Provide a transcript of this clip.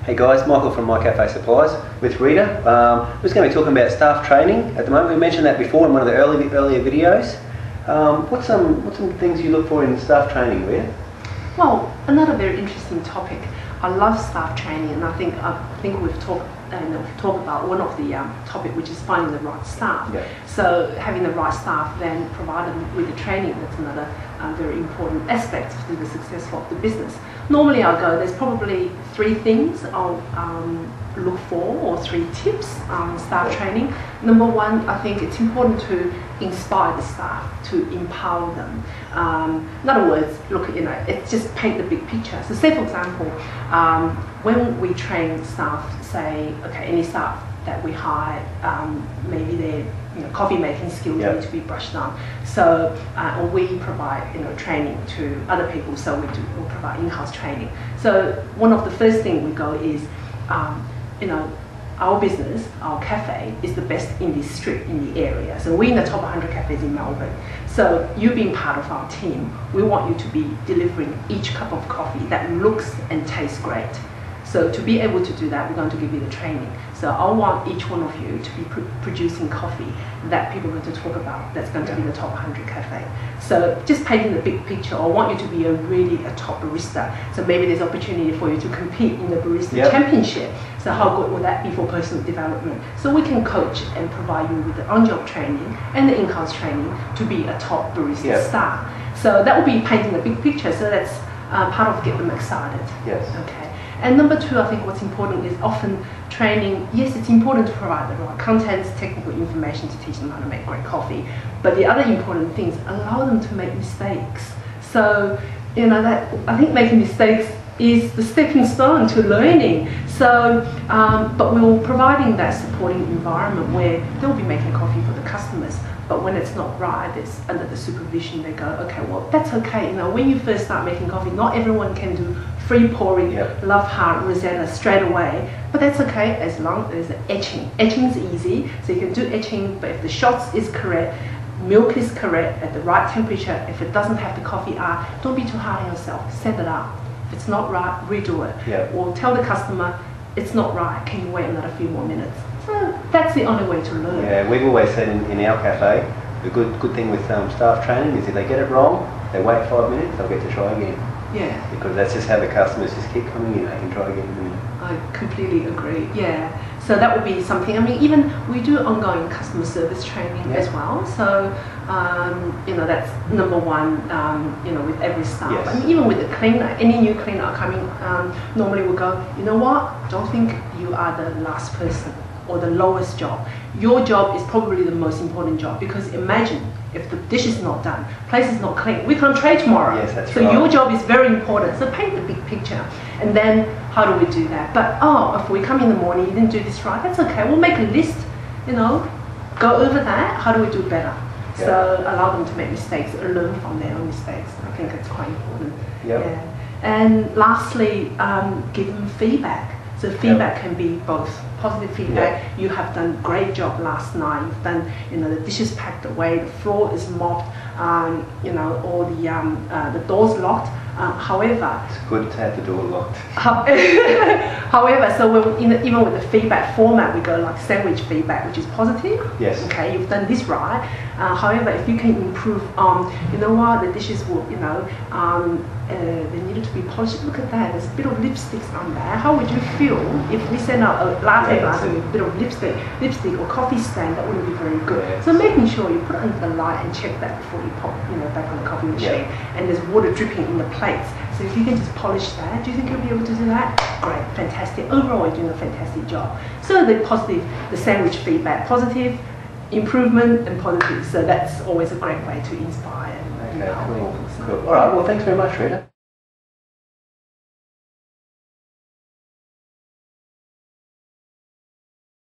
Hey guys, Michael from My Cafe Supplies with Rita. We're just going to be talking about staff training at the moment. We mentioned that before in one of the earlier videos. What's some things you look for in staff training, Rita? Well, another very interesting topic. I love staff training, and I think we've talked about one of the topic, which is finding the right staff. Yeah. So having the right staff, then provide them with the training. That's another very important aspect to the success of the business. Normally, there's probably 3 things I'll look for, or 3 tips on staff training. Number 1, I think it's important to inspire the staff, to empower them. In other words, look, it's just paint the big picture. So say, for example, when we train staff, say, okay, any staff that we hire, maybe their coffee making skills need to be brushed on. So or we provide training to other people, so we'll provide in-house training. So one of the first thing we go is, our business, our cafe, is the best in this street, in the area. So we're in the top 100 cafes in Melbourne. So you being part of our team, we want you to be delivering each cup of coffee that looks and tastes great. So to be able to do that, we're going to give you the training. So I want each one of you to be producing coffee that people are going to talk about, that's going to be the top 100 cafe. So just painting the big picture. I want you to be a top barista. So maybe there's opportunity for you to compete in the barista championship. So how good would that be for personal development? So we can coach and provide you with the on-job training and the in-house training to be a top barista star. So that will be painting the big picture. So that's part of get them excited. Yes. Okay. And number 2, I think what's important is often training. Yes, it's important to provide the right contents, technical information to teach them how to make great coffee. But the other important thing is allow them to make mistakes. So, that I think making mistakes is the stepping stone to learning. So, but we're providing that supporting environment where they'll be making coffee for the customers. But when it's not right, it's under the supervision. They go, okay, well, that's okay. When you first start making coffee, not everyone can do free pouring, love heart, Rosetta straight away. But that's okay as long as the etching. Etching is easy, so you can do etching. But if the shots is correct, milk is correct at the right temperature, if it doesn't have the coffee art, don't be too hard on yourself. Set it up. If it's not right, redo it. Or tell the customer, it's not right. Can you wait another few more minutes? So that's the only way to learn. Yeah, we've always said in our cafe, the good thing with staff training is if they get it wrong, they wait 5 minutes, they'll get to try again. Yeah. Because that's just how the customers just keep coming in, they can try again in a minute. I completely agree, yeah. So that would be something, even we do ongoing customer service training as well. So, that's number 1, with every staff. Yes. Even with the cleaner, any new cleaner coming, normally we'll go, you know what, don't think you are the last person or the lowest job. Your job is probably the most important job, because imagine if the dish is not done, place is not clean, we can't trade tomorrow. Yes, that's so right. Your job is very important. So paint the big picture, and then how do we do that? But if we come in the morning, you didn't do this right, that's okay. We'll make a list, go over that. How do we do better? So allow them to make mistakes or learn from their own mistakes. I think it's quite important. Yeah. And lastly, give them feedback. So feedback can be both positive feedback. You have done great job last night. You've done, the dishes packed away, the floor is mopped, all the doors locked. However, it's good to have the door locked. However, so even with the feedback format, we go like sandwich feedback, which is positive. Yes. Okay, you've done this right. However, if you can improve, the dishes will, they needed to be polished. Look at that, there's a bit of lipsticks on there. How would you feel if we send out a latte glass with a bit of lipstick or coffee stain? That wouldn't be very good. Yes. So making sure you put it under the light and check that before you pop, back on the coffee machine. And there's water dripping in the plates. So if you can just polish that, do you think you'll be able to do that? Great, fantastic. Overall, you're doing a fantastic job. So the sandwich feedback, positive, improvement, and positive. So that's always a great way to inspire and cool. All right, well, thanks very much, Rita.